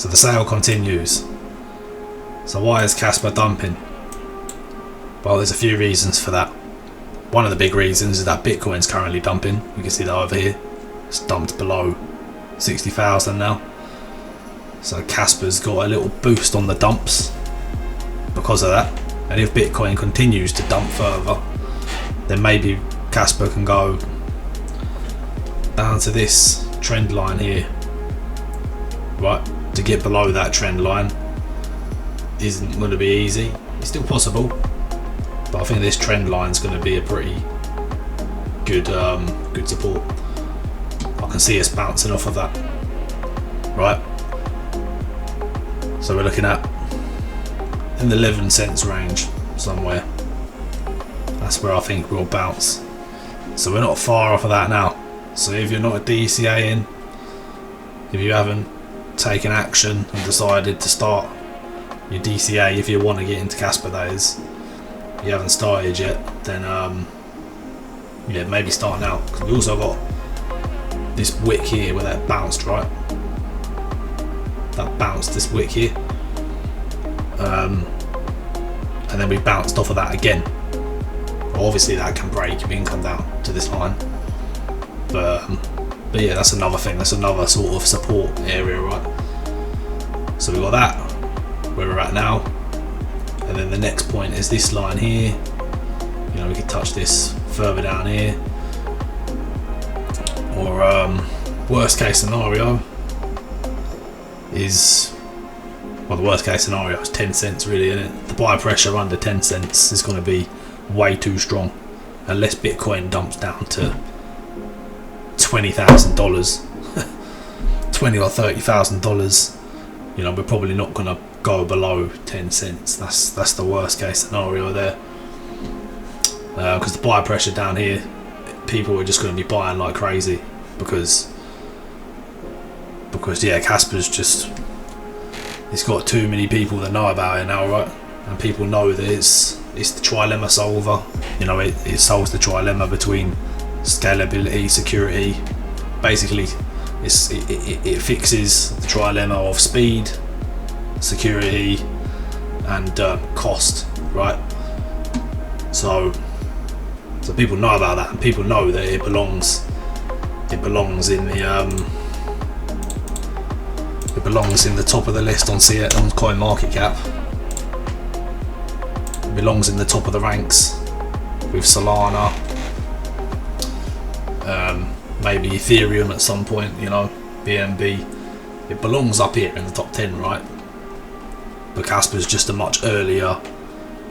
So the sale continues. So why is Kaspa dumping? Well, there's a few reasons for that. One of the big reasons is that Bitcoin's currently dumping. You can see that over here. It's dumped below 60,000 now. So Kaspa's got a little boost on the dumps because of that. And if Bitcoin continues to dump further, then maybe Kaspa can go down to this trend line here. Right, to get below that trend line isn't going to be easy. It's still possible, but I think this trend line is going to be a pretty good good support. I can see us bouncing off of that. Right, so we're looking at in the 11 cents range somewhere. That's where I think we'll bounce. So we're not far off of that now. So if you're not a DCA in, if you haven't taken action and decided to start your DCA, if you want to get into Kaspa, that is, you haven't started yet, then yeah, maybe start now. Because we also got this wick here where that bounced, right? That bounced this wick here, and then we bounced off of that again. Well, obviously that can break, we can come down to this line, but yeah, that's another thing, that's another sort of support area, right? So we've got that where we're at now, and then the next point is this line here. You know, we could touch this further down here, or worst case scenario is, well, the worst case scenario is 10 cents really, isn't it? The buy pressure under 10 cents is going to be way too strong unless Bitcoin dumps down to $20,000 $20,000 or $30,000. You know, we're probably not going to go below 10 cents. That's the worst case scenario there, because the buy pressure down here, people are just going to be buying like crazy because yeah, Kaspa's just, it's got too many people that know about it now, right? And people know that it's the trilemma solver. You know, it solves the trilemma between scalability, security. Basically, it fixes the trilemma of speed, security, and cost, right? So people know about that, and people know that it belongs in the it belongs in the top of the list on CoinMarketCap. It belongs in the top of the ranks with Solana, maybe Ethereum at some point, you know, BNB. It belongs up here in the top 10, right? But Kaspa's just it's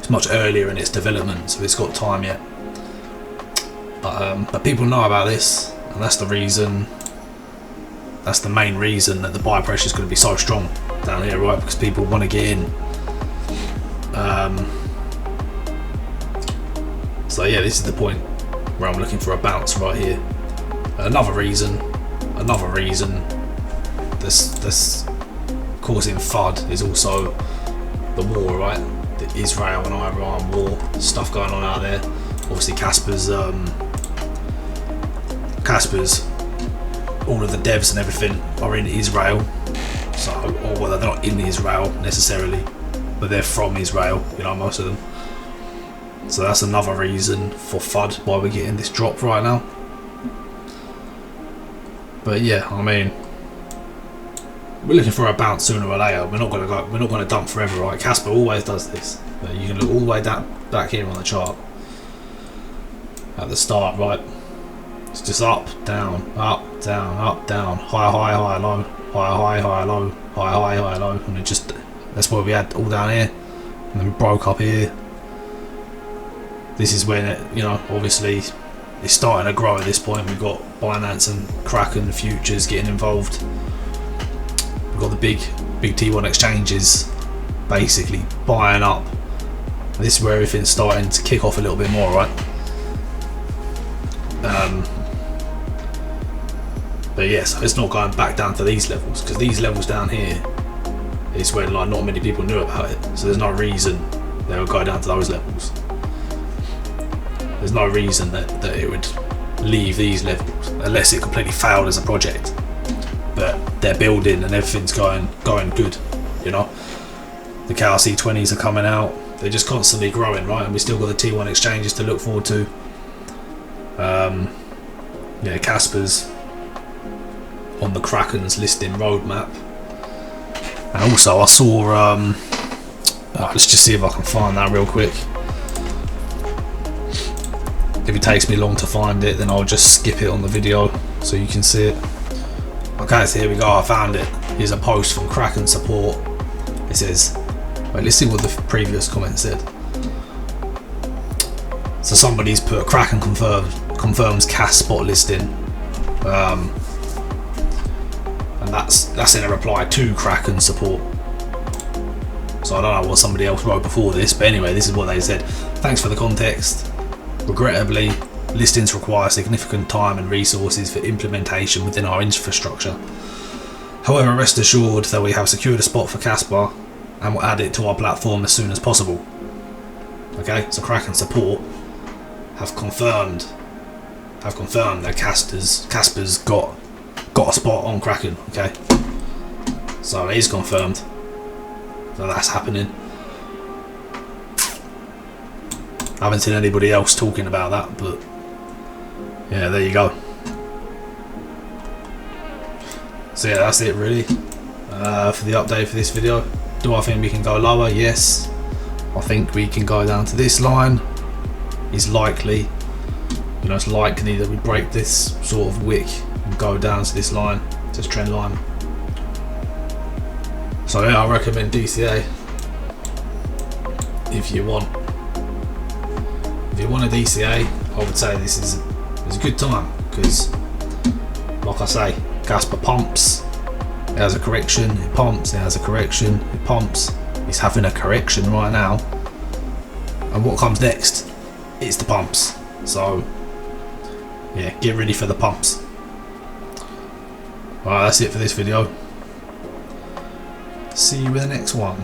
much earlier in its development, so it's got time yet. But people know about this, and that's the reason. That's the main reason that the buy pressure is going to be so strong down here, right? Because people want to get in. So yeah, this is the point where I'm looking for a bounce right here. Another reason this causing FUD is also the war, right? The Israel and Iran war, stuff going on out there. Obviously Kaspa's all of the devs and everything are in Israel, so, or well, they're not in Israel necessarily, but they're from Israel, you know, most of them. So that's another reason for FUD why we're getting this drop right now. But yeah, I mean, we're looking for a bounce sooner or later. We're not going to dump forever, right? Kaspa always does this. But you can look all the way down back here on the chart at the start, right? It's just up, down, up, down, up, down, high, high, high, low, high, high, high, low, high, high, high, low, and it just, that's what we had all down here, and then we broke up here. This is when it, you know, obviously it's starting to grow at this point. We've got Binance and Kraken futures getting involved. We've got the big T1 exchanges basically buying up. This is where everything's starting to kick off a little bit more, right? But yes, it's not going back down to these levels, because these levels down here is when like not many people knew about it, so there's no reason they would go down to those levels. There's no reason that it would leave these levels unless it completely failed as a project. But they're building and everything's going good, you know. The KRC20s are coming out, they're just constantly growing, right? And we still got the T1 exchanges to look forward to. Yeah, Kaspa's on the Kraken's listing roadmap. And also I saw let's just see if I can find that real quick. If it takes me long to find it, then I'll just skip it on the video so you can see it. Okay, so here we go, I found it. Here's a post from Kraken support. It says, wait, let's see what the previous comment said. So somebody's put Kraken confirms CAS spot listing. And that's in a reply to Kraken support. So I don't know what somebody else wrote before this, but anyway, this is what they said. Thanks for the context. Regrettably, listings require significant time and resources for implementation within our infrastructure. However, rest assured that we have secured a spot for Kaspa and will add it to our platform as soon as possible. Okay, so Kraken support have confirmed that Kaspa's got a spot on Kraken. Okay, so it is confirmed that that's happening. I haven't seen anybody else talking about that, but yeah, there you go. So yeah, that's it really for the update for this video. Do I think we can go lower? Yes. I think we can go down to this line. It's likely, you know, it's likely that we break this sort of wick and go down to this line, this trend line. So yeah, I recommend DCA if you want. If you want a DCA, I would say this is a good time because, like I say, Kaspa pumps. It has a correction. It pumps. It has a correction. It pumps. It's having a correction right now. And what comes next? It's the pumps. So yeah, get ready for the pumps. Alright, that's it for this video. See you in the next one.